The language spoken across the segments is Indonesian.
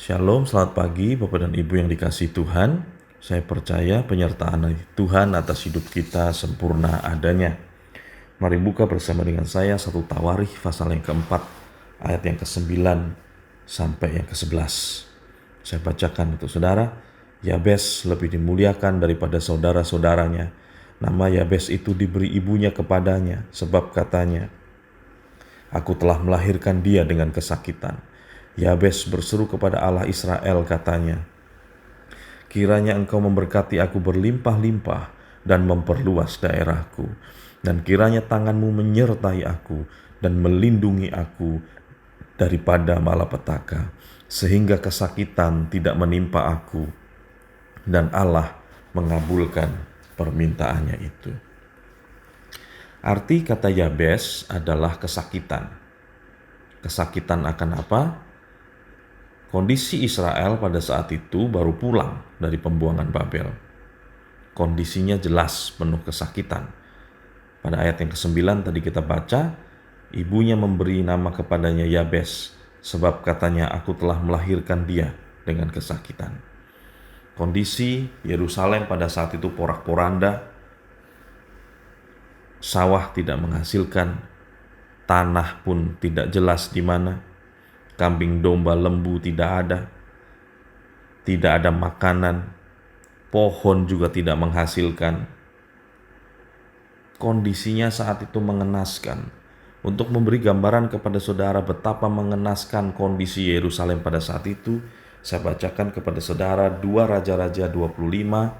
Shalom, selamat pagi Bapak dan Ibu yang dikasihi Tuhan. Saya percaya penyertaan Tuhan atas hidup kita sempurna adanya. Mari buka bersama dengan saya 1 Tawarikh pasal yang keempat, ayat yang ke-9 sampai yang ke-11. Saya bacakan untuk saudara. Yabes lebih dimuliakan daripada saudara-saudaranya. Nama Yabes itu diberi ibunya kepadanya, sebab katanya, "Aku telah melahirkan dia dengan kesakitan." Yabes berseru kepada Allah Israel, katanya, "Kiranya engkau memberkati aku berlimpah-limpah dan memperluas daerahku, dan kiranya tanganmu menyertai aku dan melindungi aku daripada malapetaka, sehingga kesakitan tidak menimpa aku." Dan Allah mengabulkan permintaannya itu. Arti kata Yabes adalah kesakitan. Kesakitan akan apa? Kondisi Israel pada saat itu baru pulang dari pembuangan Babel. Kondisinya jelas penuh kesakitan. Pada ayat yang ke-9 tadi kita baca, ibunya memberi nama kepadanya Yabes, sebab katanya, "Aku telah melahirkan dia dengan kesakitan." Kondisi Yerusalem pada saat itu porak-poranda, sawah tidak menghasilkan, tanah pun tidak jelas di mana, kambing domba lembu tidak ada makanan, pohon juga tidak menghasilkan. Kondisinya saat itu mengenaskan. Untuk memberi gambaran kepada saudara betapa mengenaskan kondisi Yerusalem pada saat itu, saya bacakan kepada saudara 2 Raja-Raja 25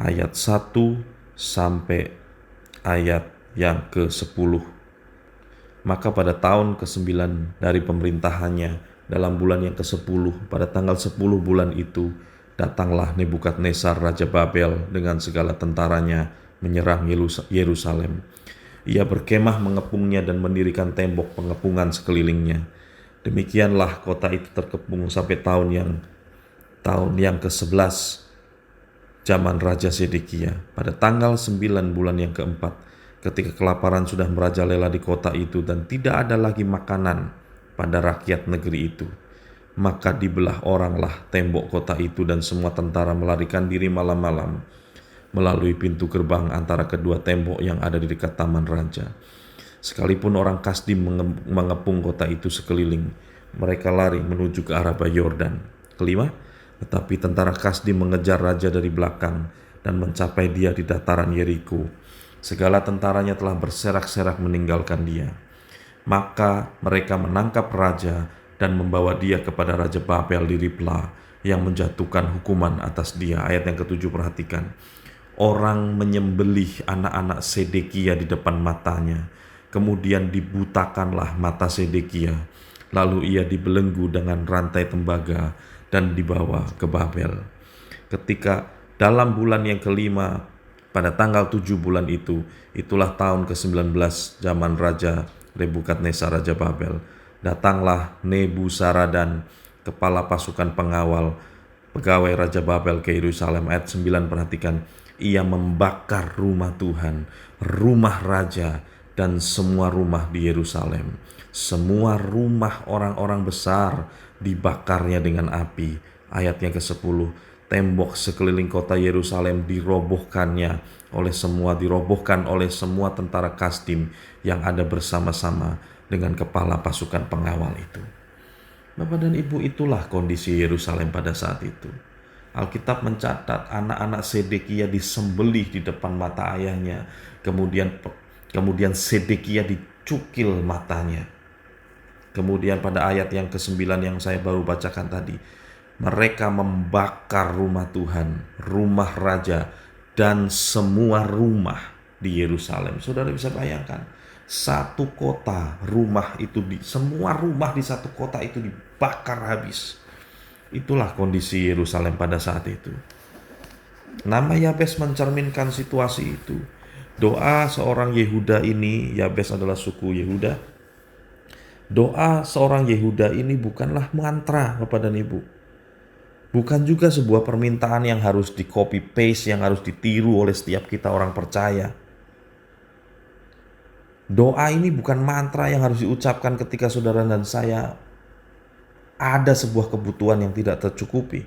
ayat 1 sampai ayat yang ke-10. Maka pada tahun ke-9 dari pemerintahannya, dalam bulan yang ke-10, pada tanggal 10 bulan itu, datanglah Nebukadnezar Raja Babel dengan segala tentaranya menyerang Yerusalem. Ia berkemah mengepungnya dan mendirikan tembok pengepungan sekelilingnya. Demikianlah kota itu terkepung sampai tahun yang ke-11 zaman Raja Zedekia. Pada tanggal 9 bulan yang keempat, ketika kelaparan sudah merajalela di kota itu dan tidak ada lagi makanan pada rakyat negeri itu, maka dibelah oranglah tembok kota itu dan semua tentara melarikan diri malam-malam melalui pintu gerbang antara kedua tembok yang ada di dekat taman raja. Sekalipun orang Kasdim mengepung kota itu sekeliling, mereka lari menuju ke arah Yordan. Kelima, tetapi tentara Kasdim mengejar raja dari belakang dan mencapai dia di dataran Yeriko. Segala tentaranya telah berserak-serak meninggalkan dia. Maka mereka menangkap raja dan membawa dia kepada Raja Babel di Ribla yang menjatuhkan hukuman atas dia. Ayat yang ke-7, perhatikan. Orang menyembelih anak-anak Sedekia di depan matanya. Kemudian dibutakanlah mata Sedekia. Lalu ia dibelenggu dengan rantai tembaga dan dibawa ke Babel. Ketika dalam bulan yang kelima, pada tanggal 7 bulan itu, itulah tahun ke-19 zaman Raja Nebukadnezar Raja Babel. Datanglah Nebuzaradan, kepala pasukan pengawal pegawai Raja Babel ke Yerusalem. Ayat 9, perhatikan. Ia membakar rumah Tuhan, rumah raja, dan semua rumah di Yerusalem. Semua rumah orang-orang besar dibakarnya dengan api. Ayat yang ke-10, tembok sekeliling kota Yerusalem dirobohkan oleh semua tentara Kasdim yang ada bersama-sama dengan kepala pasukan pengawal itu. Bapak dan Ibu, itulah kondisi Yerusalem pada saat itu. Alkitab mencatat anak-anak Sedekia disembelih di depan mata ayahnya. Kemudian Sedekia dicukil matanya. Kemudian pada ayat yang ke-9 yang saya baru bacakan tadi, mereka membakar rumah Tuhan, rumah raja, dan semua rumah di Yerusalem. Saudara bisa bayangkan, satu kota, semua rumah di satu kota itu dibakar habis. Itulah kondisi Yerusalem pada saat itu. Nama Yabes mencerminkan situasi itu. Doa seorang Yehuda ini, Yabes adalah suku Yehuda. Doa seorang Yehuda ini bukanlah mantra, Bapak dan Ibu. Bukan juga sebuah permintaan yang harus di copy paste, yang harus ditiru oleh setiap kita orang percaya. Doa ini bukan mantra yang harus diucapkan ketika saudara dan saya ada sebuah kebutuhan yang tidak tercukupi.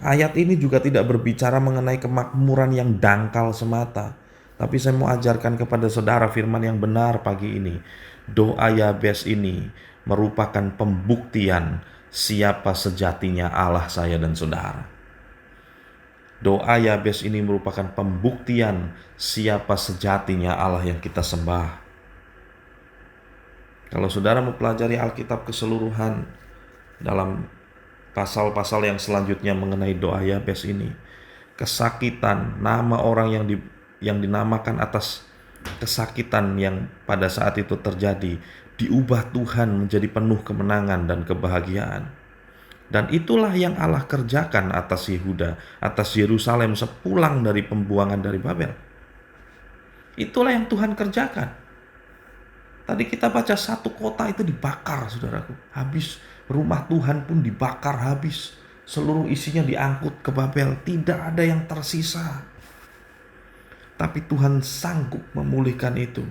Ayat ini juga tidak berbicara mengenai kemakmuran yang dangkal semata. Tapi saya mau ajarkan kepada saudara firman yang benar pagi ini. Doa Yabes ini merupakan pembuktian siapa sejatinya Allah saya dan saudara. Doa Yabes ini merupakan pembuktian siapa sejatinya Allah yang kita sembah. Kalau saudara mempelajari Alkitab keseluruhan dalam pasal-pasal yang selanjutnya mengenai doa Yabes ini, kesakitan, nama orang yang dinamakan atas kesakitan yang pada saat itu terjadi, diubah Tuhan menjadi penuh kemenangan dan kebahagiaan. Dan itulah yang Allah kerjakan atas Yehuda, atas Yerusalem sepulang dari pembuangan dari Babel. Itulah yang Tuhan kerjakan. Tadi kita baca satu kota itu dibakar, saudaraku. Habis, rumah Tuhan pun dibakar habis. Seluruh isinya diangkut ke Babel. Tidak ada yang tersisa. Tapi Tuhan sanggup memulihkan itu.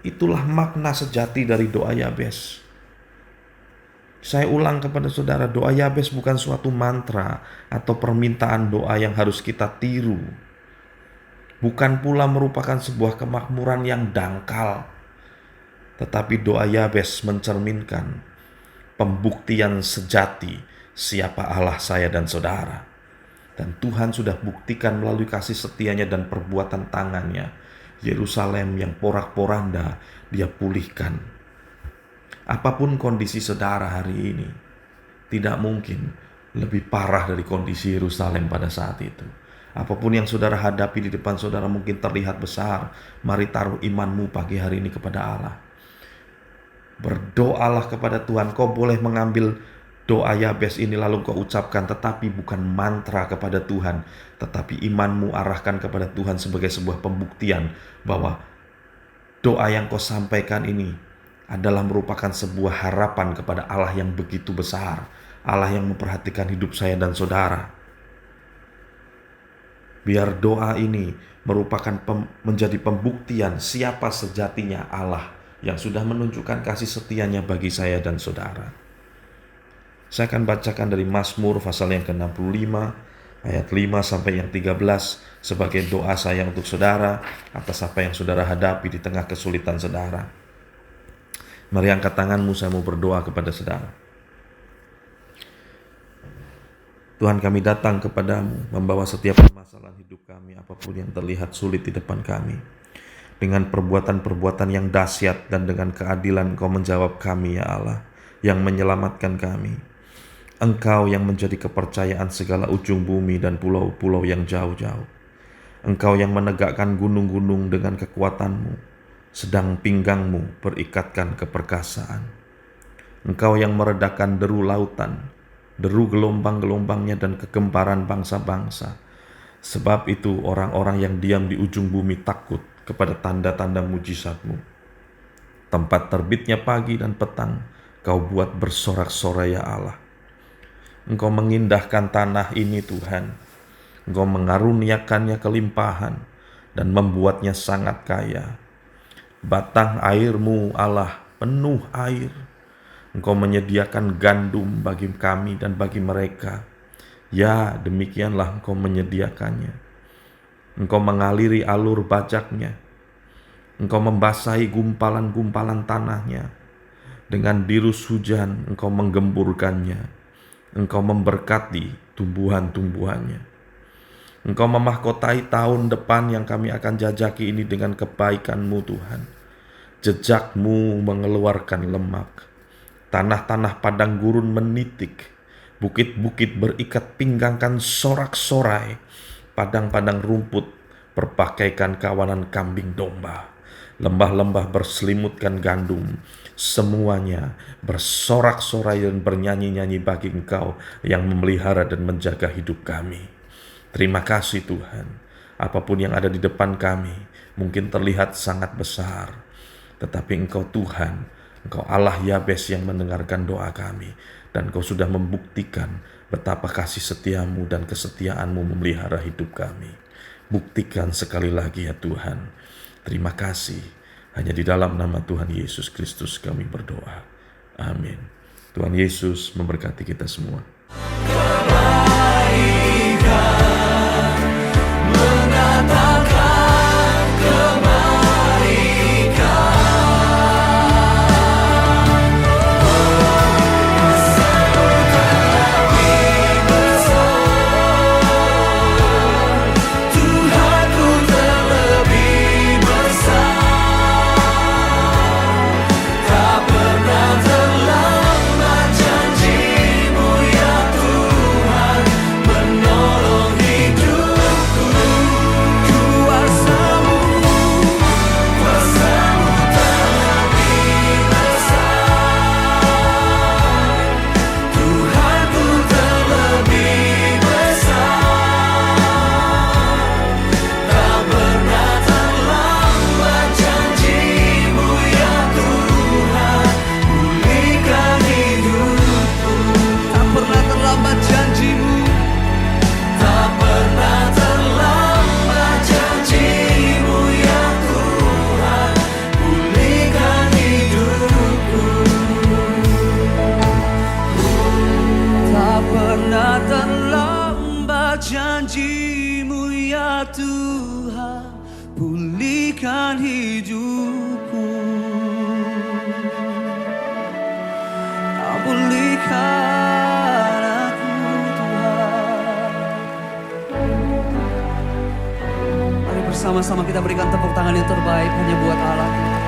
Itulah makna sejati dari doa Yabes. Saya ulang kepada saudara, doa Yabes bukan suatu mantra atau permintaan doa yang harus kita tiru. Bukan pula merupakan sebuah kemakmuran yang dangkal. Tetapi doa Yabes mencerminkan pembuktian sejati siapa Allah saya dan saudara. Dan Tuhan sudah buktikan melalui kasih setianya dan perbuatan tangannya. Yerusalem yang porak-poranda dia pulihkan. Apapun kondisi saudara hari ini, tidak mungkin lebih parah dari kondisi Yerusalem pada saat itu. Apapun yang saudara hadapi di depan saudara mungkin terlihat besar. Mari taruh imanmu pagi hari ini kepada Allah. Berdoalah kepada Tuhan. Kau boleh mengambil doa Yabes ini lalu kau ucapkan, tetapi bukan mantra kepada Tuhan, tetapi imanmu arahkan kepada Tuhan sebagai sebuah pembuktian bahwa doa yang kau sampaikan ini adalah merupakan sebuah harapan kepada Allah yang begitu besar, Allah yang memperhatikan hidup saya dan saudara. Biar doa ini merupakan menjadi pembuktian siapa sejatinya Allah yang sudah menunjukkan kasih setianya bagi saya dan saudara. Saya akan bacakan dari Mazmur pasal yang ke-65 ayat 5 sampai yang 13 sebagai doa saya untuk saudara atas apa yang saudara hadapi di tengah kesulitan saudara. Mari angkat tanganmu, saya mau berdoa kepada saudara. Tuhan, kami datang kepadamu membawa setiap permasalahan hidup kami, apapun yang terlihat sulit di depan kami. Dengan perbuatan-perbuatan yang dahsyat dan dengan keadilan Engkau menjawab kami, ya Allah, yang menyelamatkan kami. Engkau yang menjadi kepercayaan segala ujung bumi dan pulau-pulau yang jauh-jauh. Engkau yang menegakkan gunung-gunung dengan kekuatan-Mu, sedang pinggangmu berikatkan keperkasaan. Engkau yang meredakan deru lautan, deru gelombang-gelombangnya dan kegemparan bangsa-bangsa. Sebab itu orang-orang yang diam di ujung bumi takut kepada tanda-tanda mujizat-Mu. Tempat terbitnya pagi dan petang, Kau buat bersorak-sorai, ya Allah. Engkau mengindahkan tanah ini, Tuhan. Engkau mengaruniakannya kelimpahan dan membuatnya sangat kaya. Batang air-Mu, Allah, penuh air. Engkau menyediakan gandum bagi kami dan bagi mereka. Ya, demikianlah Engkau menyediakannya. Engkau mengaliri alur bajaknya. Engkau membasahi gumpalan-gumpalan tanahnya. Dengan dirus hujan Engkau menggemburkannya. Engkau memberkati tumbuhan-tumbuhannya. Engkau memahkotai tahun depan yang kami akan jajaki ini dengan kebaikan-Mu, Tuhan. Jejak-Mu mengeluarkan lemak. Tanah-tanah padang gurun menitik. Bukit-bukit berikat pinggangkan sorak-sorai. Padang-padang rumput berpakaikan kawanan kambing domba. Lembah-lembah berselimutkan gandum. Semuanya bersorak-sorai dan bernyanyi-nyanyi bagi Engkau yang memelihara dan menjaga hidup kami. Terima kasih Tuhan. Apapun yang ada di depan kami mungkin terlihat sangat besar, tetapi Engkau Tuhan, Engkau Allah Yabes yang mendengarkan doa kami. Dan Engkau sudah membuktikan betapa kasih setiamu dan kesetiaanmu memelihara hidup kami. Buktikan sekali lagi ya Tuhan. Terima kasih. Hanya di dalam nama Tuhan Yesus Kristus kami berdoa. Amin. Tuhan Yesus memberkati kita semua. Janji-Mu ya Tuhan, pulihkan hidupku. Kau pulihkan aku Tuhan. Mari bersama-sama kita berikan tepuk tangan yang terbaik hanya buat Allah.